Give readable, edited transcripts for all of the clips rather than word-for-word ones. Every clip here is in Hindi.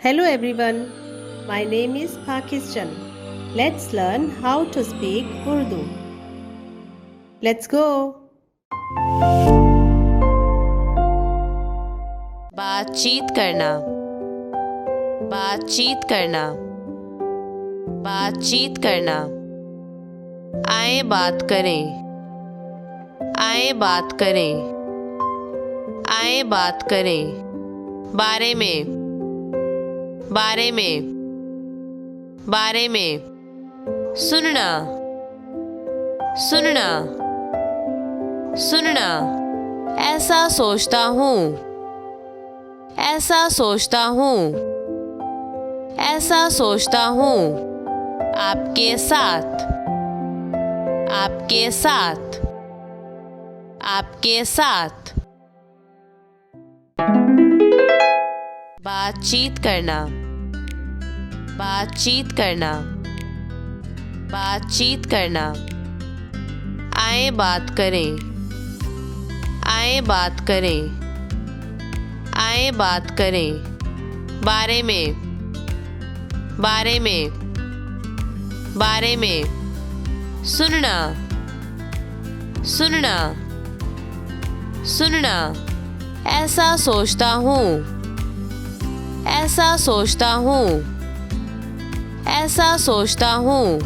Hello everyone, my name is Pakistan. Let's learn how to speak Urdu. Let's go. बातचीत करना, बातचीत करना, बातचीत करना। आए बात करें, आए बात करें, आए बात करें। बारे में, बारे में, बारे में। सुनना, सुनना, सुनना। ऐसा सोचता हूँ, ऐसा सोचता हूँ, ऐसा सोचता हूँ। आपके साथ, आपके साथ, आपके साथ। बातचीत करना, बातचीत करना, बातचीत करना। आए बात करें, आए बात करें, आए बात करें। बारे में, बारे में, बारे में। सुनना, सुनना, सुनना। ऐसा सोचता हूँ, ऐसा सोचता हूँ, ऐसा सोचता हूँ।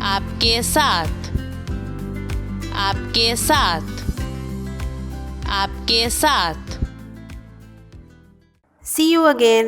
आपके साथ, आपके साथ, आपके साथ। See you again.